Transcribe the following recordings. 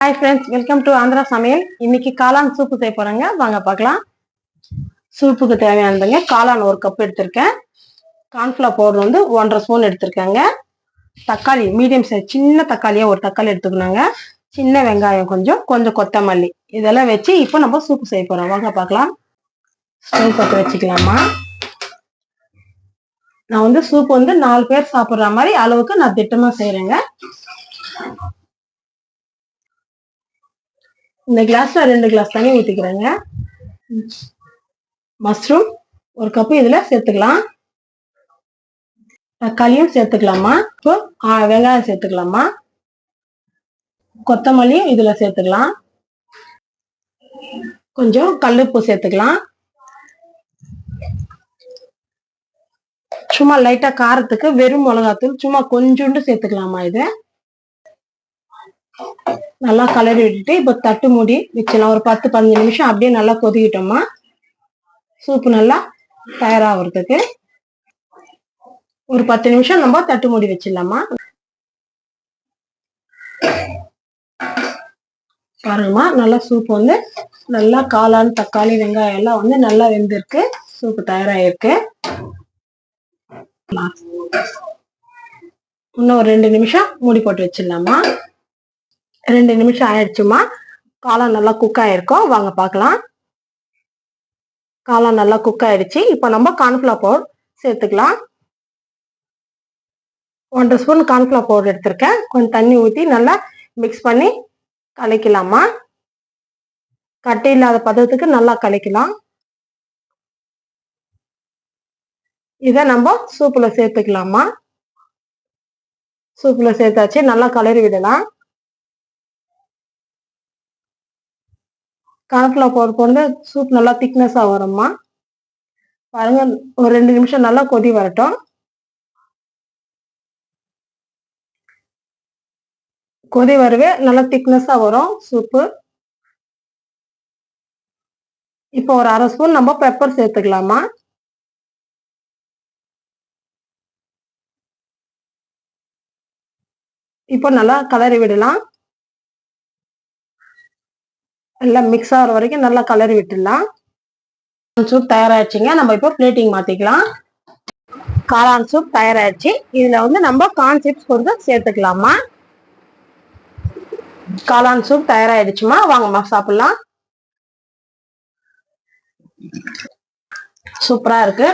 Hi friends, welcome to Andhra சமையல். இன்னைக்கு காளான் சூப்பு செய்ய போறேங்க. வாங்க பார்க்கலாம். சூப்புக்கு தேவையானதுங்க காளான் 1 கப் எடுத்திருக்கேன். கார்ன்ஃப்ளவர் பவுடர் 1.5 ஸ்பூன் எடுத்திருக்கேங்க. தக்காளி மீடியம் சைஸ் சின்ன தக்காளியா 1 தக்காளி எடுத்துக்கணுங்க. சின்ன வெங்காயம் கொஞ்சம் கொத்தமல்லி இதெல்லாம் வச்சு இப்போ நம்ம சூப்பு செய்ய போறோம். வாங்க பார்க்கலாம். ஸ்டவ் பற்ற வச்சுக்கலாமா. நான் சூப் 4 பேர் சாப்பிட்ற மாதிரி அளவுக்கு நான் திட்டமா செய்யறேங்க. இந்த கிளாஸ்ல 2 கிளாஸ் தண்ணி ஊத்திக்கிறேங்க. மஷ்ரூம் 1 கப் இதுல சேர்த்துக்கலாம். தக்காளியும் சேர்த்துக்கலாமா. இப்போ வெங்காயம் சேர்த்துக்கலாமா. கொத்தமல்லியும் இதுல சேர்த்துக்கலாம். கொஞ்சம் கல்லுப்பு சேர்த்துக்கலாம். சும்மா லைட்டா காரத்துக்கு வெறும் மிளகாத்தூள் சும்மா கொஞ்சோண்டு சேர்த்துக்கலாமா. இது நல்லா கலரி விட்டுட்டு இப்போ தட்டு மூடி வச்சிடலாம். ஒரு 10-15 நிமிஷம் அப்படியே நல்லா கொதிக்கிட்டோமா சூப்பு நல்லா தயாராகிறதுக்கு ஒரு 10 நிமிஷம் நம்ம தட்டு மூடி வச்சிடலாமா. பாருங்கம்மா, நல்லா சூப் நல்லா காளான் தக்காளி வெங்காயம் எல்லாம் நல்லா வெந்திருக்கு. சூப்பு தயாராகிருக்கு. இன்னும் ஒரு 2 நிமிஷம் மூடி போட்டு வச்சிடலாமா. 2 நிமிஷம் ஆயிடுச்சுமா. காளான் நல்லா குக் ஆயிருக்கும். வாங்க பார்க்கலாம். காளான் நல்லா குக் ஆயிடுச்சு. இப்போ நம்ம கார்ன்ஃப்ளவர் பவுடர் சேர்த்துக்கலாம். 1.5 ஸ்பூன் கார்ன்ஃப்ளவர் பவுடர் எடுத்திருக்கேன். கொஞ்சம் தண்ணி ஊற்றி நல்லா மிக்ஸ் பண்ணி கலக்கலாமா. கட்டி இல்லாத பதத்துக்கு நல்லா கலக்கலாம். இதை நம்ம சூப்புல சேர்த்துக்கலாமா. சூப்புல சேர்த்தாச்சு. நல்லா கலரி விடலாம். கார்ன்ஃப்ளவர் பவுடர் போட்டு சூப் நல்லா திக்னஸா வரும்மா. பாருங்க, ஒரு 2 நிமிஷம் நல்லா கொதி வரட்டும். கொதி வரவே நல்லா திக்னஸா வரும் சூப்பு. இப்போ ஒரு 1/2 ஸ்பூன் நம்ம பெப்பர் சேர்த்துக்கலாமா. இப்போ நல்லா கலரி விடலாம். எல்லாம் மிக்ஸ் ஆகிற வரைக்கும் நல்லா கலரி விட்டுடலாம். சூப் தயாராகிடுச்சுங்க. நம்ம இப்போ பிளேட்டிங் மாத்திக்கலாம். காளான் சூப் தயாராகிடுச்சு. இதுல நம்ம கார்ன் சிப்ஸ் கொஞ்சம் சேர்த்துக்கலாமா. காளான் சூப் தயாராகிடுச்சுமா. வாங்கம்மா சாப்பிடலாம். சூப்பரா இருக்கு.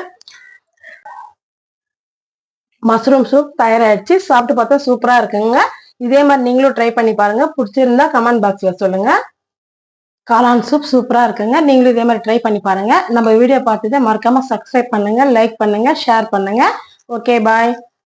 மஷ்ரூம் சூப் தயாராகிடுச்சு. சாப்பிட்டு பார்த்தா சூப்பரா இருக்குங்க. இதே மாதிரி நீங்களும் ட்ரை பண்ணி பாருங்க. பிடிச்சிருந்தா கமெண்ட் பாக்ஸ்ல சொல்லுங்க. காளான் சூப் சூப்பரா இருக்குங்க. நீங்களும் இதே மாதிரி ட்ரை பண்ணி பாருங்க. நம்ம வீடியோ பார்த்துட்டு மறக்காம சப்ஸ்கிரைப் பண்ணுங்க, லைக் பண்ணுங்க, ஷேர் பண்ணுங்க. ஓகே, பாய்.